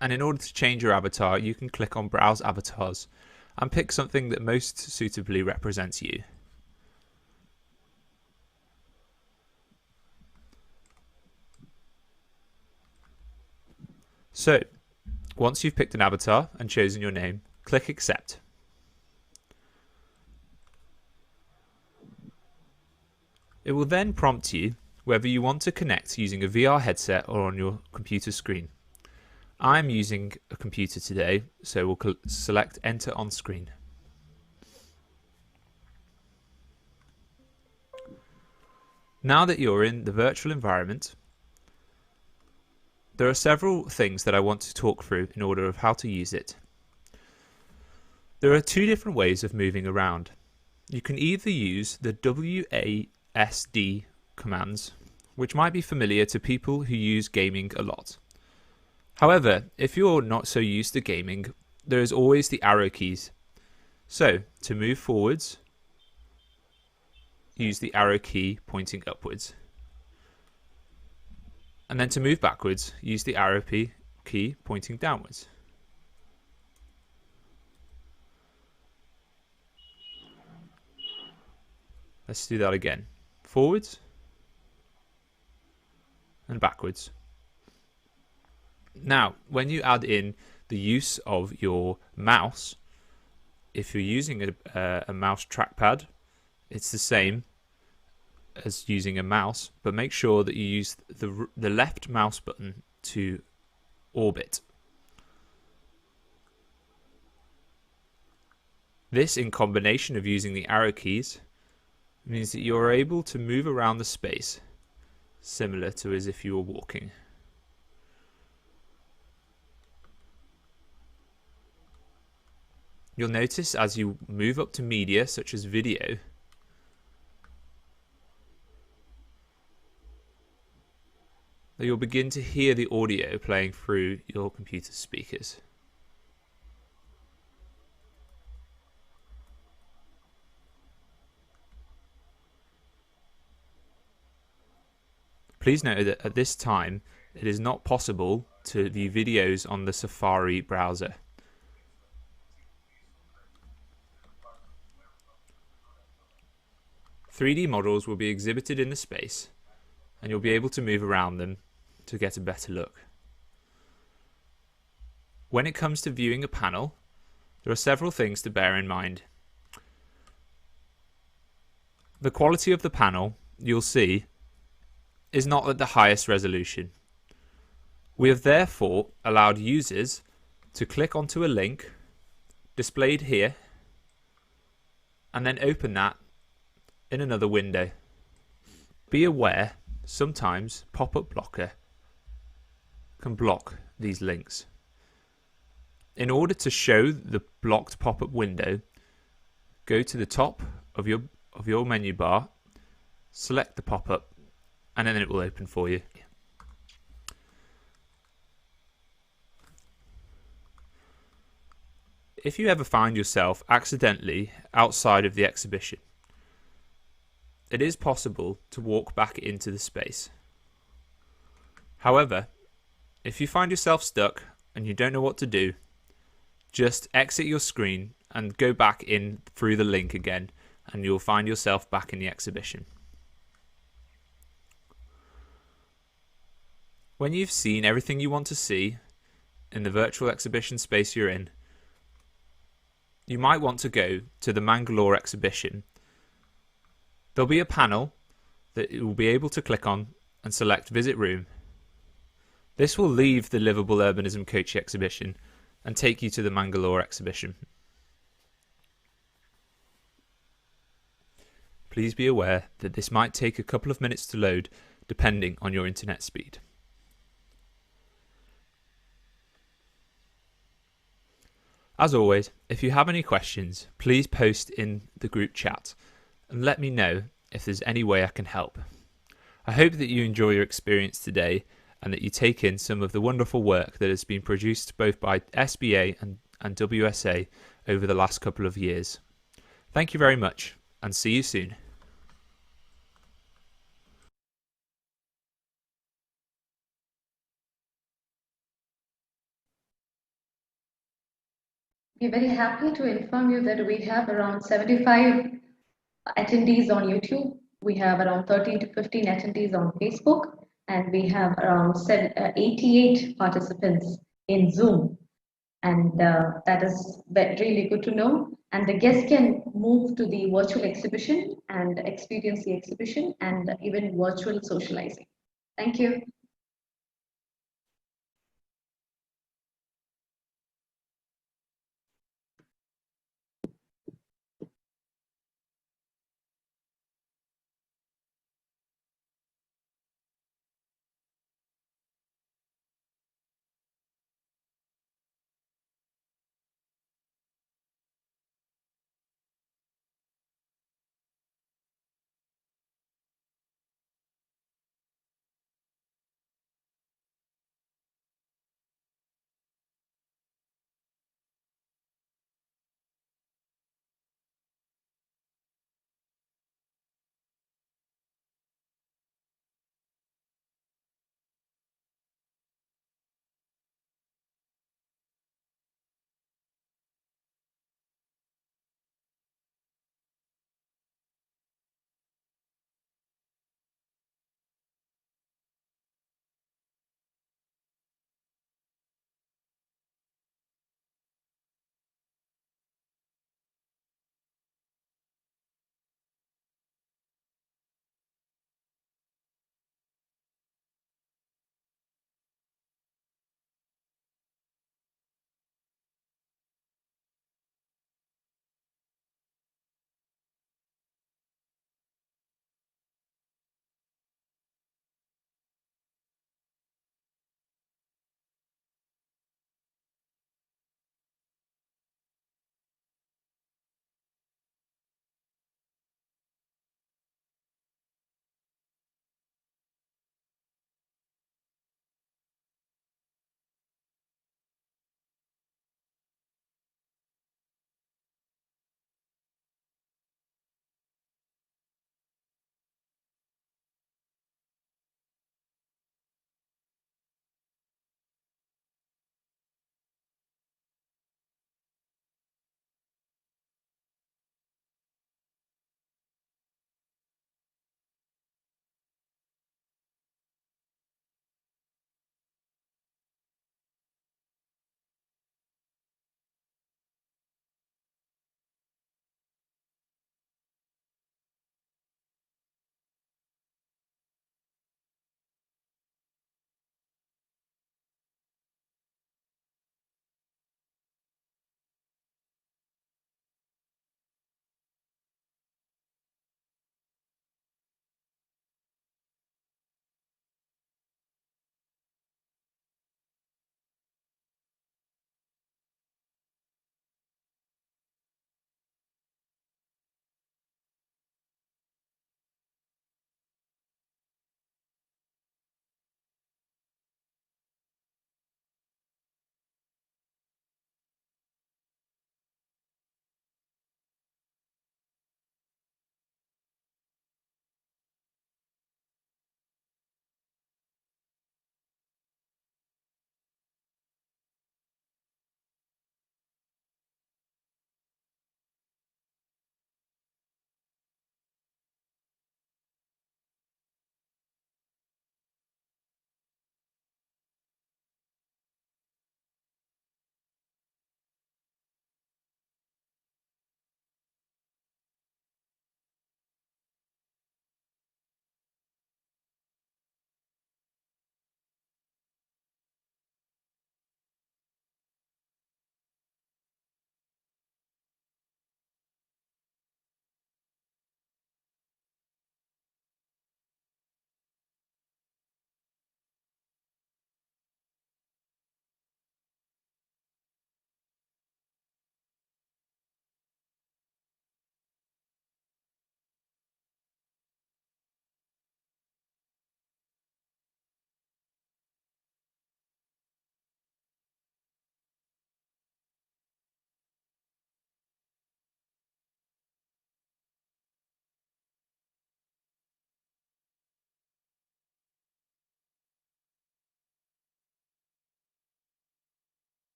And in order to change your avatar, you can click on Browse Avatars and pick something that most suitably represents you. So, once you've picked an avatar and chosen your name, click Accept. It will then prompt you whether you want to connect using a VR headset or on your computer screen. I'm using a computer today, so we'll select Enter on Screen. Now that you're in the virtual environment, there are several things that I want to talk through in order of how to use it. There are two different ways of moving around. You can either use the WASD commands, which might be familiar to people who use gaming a lot. However, if you're not so used to gaming, there is always the arrow keys. So, to move forwards, use the arrow key pointing upwards. And then to move backwards, use the arrow key pointing downwards. Let's do that again. Forwards and backwards. Now, when you add in the use of your mouse, if you're using a mouse trackpad, it's the same as using a mouse, but make sure that you use the left mouse button to orbit. This, in combination of using the arrow keys, means that you're able to move around the space similar to as if you were walking. You'll notice as you move up to media such as video, that you'll begin to hear the audio playing through your computer speakers. Please note that at this time it is not possible to view videos on the Safari browser. "3D models will be exhibited in the space, and you'll be able to move around them to get a better look. When it comes to viewing a panel, there are several things to bear in mind. The quality of the panel, you'll see, is not at the highest resolution. We have therefore allowed users to click onto a link displayed here and then open that in another window. Be aware, sometimes Pop-up Blocker can block these links. In order to show the blocked pop-up window, go to the top of your menu bar, select the pop-up, and then it will open for you. If you ever find yourself accidentally outside of the exhibition, it is possible to walk back into the space. However, if you find yourself stuck and you don't know what to do, just exit your screen and go back in through the link again, and you'll find yourself back in the exhibition. When you've seen everything you want to see in the virtual exhibition space you're in, you might want to go to the Mangalore exhibition. There'll be a panel that you will be able to click on and select Visit Room. This will leave the Liveable Urbanism Kochi exhibition and take you to the Mangalore exhibition. Please be aware that this might take a couple of minutes to load depending on your internet speed. As always, if you have any questions, please post in the group chat and let me know if there's any way I can help. I hope that you enjoy your experience today and that you take in some of the wonderful work that has been produced both by SBA and WSA over the last couple of years. Thank you very much, and see you soon. We're very happy to inform you that we have around 75 attendees on YouTube. We have around 13 to 15 attendees on Facebook, and we have around 88 participants in Zoom. And that is really good to know. And the guests can move to the virtual exhibition and experience the exhibition and even virtual socializing. Thank you.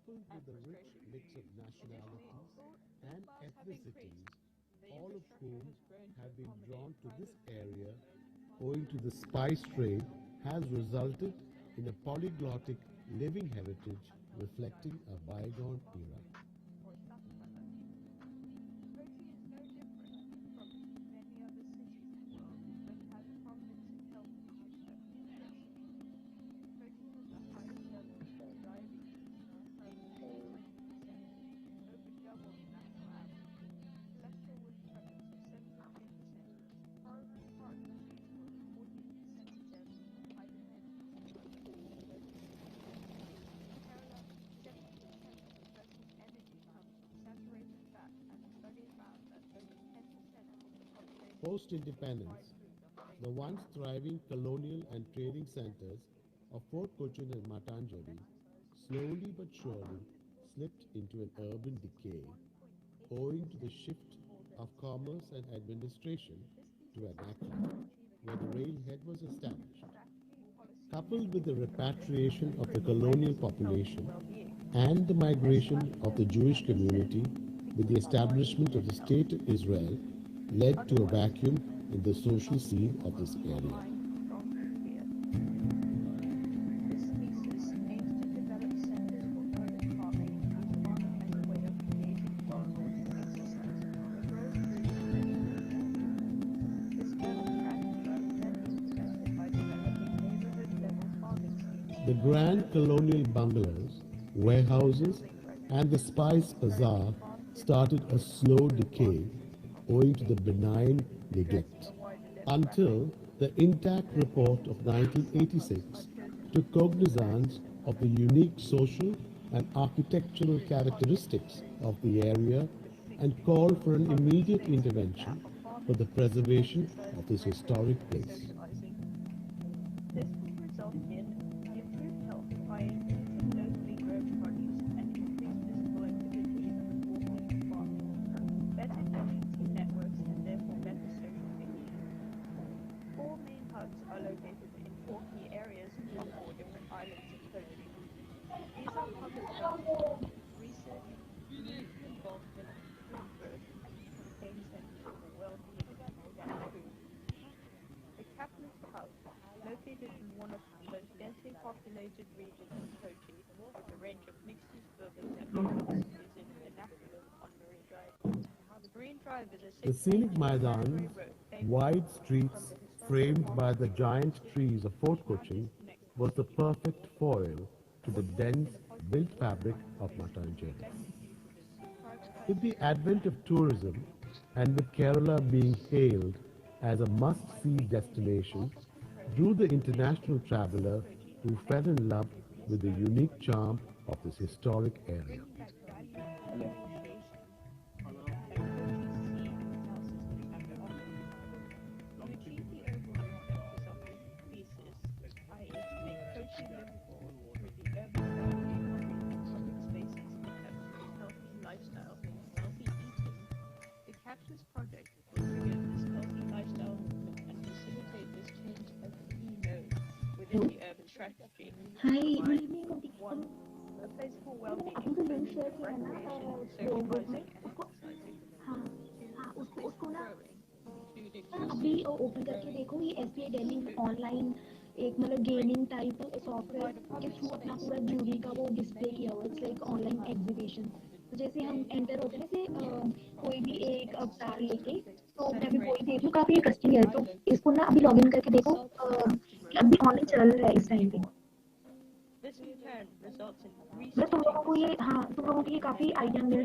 coupled with a rich mix of nationalities and ethnicities, all of whom have been drawn to this area owing to the spice trade, has resulted in a polyglottic living heritage reflecting a bygone era. Post-independence, the once thriving colonial and trading centers of Fort Kochi and Mangalore slowly but surely slipped into an urban decay owing to the shift of commerce and administration to Anakhi, where the railhead was established. Coupled with the repatriation of the colonial population and the migration of the Jewish community with the establishment of the State of Israel led to a vacuum in the social scene of this area. The grand colonial bungalows, warehouses, and the spice bazaar started a slow decay owing to the benign neglect, until the intact report of 1986 took cognizance of the unique social and architectural characteristics of the area and called for an immediate intervention for the preservation of this historic place. This will result in improved health by increasing locally grown produce and increased physical activity in the walking farming, better efficiency networks and therefore better social behavior. 4 main hubs are located in 4 key areas on 4 different islands in Kochi. These are public health, research, community involvement, research, and campaign centers for well-being and food. The capitalist hub, located in one of the most densely populated regions in Kochi, with a range of mixed-use buildings and neighborhoods, is in Vernacular on Marine Drive. The Marine Drive is a The scenic Maidans, wide streets framed by the giant trees of Fort Kochi, was the perfect foil to the dense built fabric of Matanjeri. With the advent of tourism and with Kerala being hailed as a must-see destination, drew the international traveler who fell in love with the unique charm of this historic area. Project will trigger this healthy lifestyle movement and facilitate this change as a key node within the urban strategy. Hi, good evening. 1. A place for well-being, including recreation, socializing, and exercising. 2. Growing, including अभी open करके देखो ये SBI Delhi online एक मतलब gaming type software के through अपना पूरा jewellery का वो डिस्प्ले किया हुआ है लाइक ऑनलाइन एग्जीबिशन तो जैसे हम एंटर होते हैं जैसे कोई भी एक अवतार लेके तो मैं भी कोई देख लूँ काफी इंटरेस्टिंग है तो इसको ना अभी लॉगिन करके देखो अभी ऑनलाइन चल रहा है इस टाइम पे This in turn results in बस तुम लोगों को ये हाँ तुम लोगों को ये काफी आइडिया मिल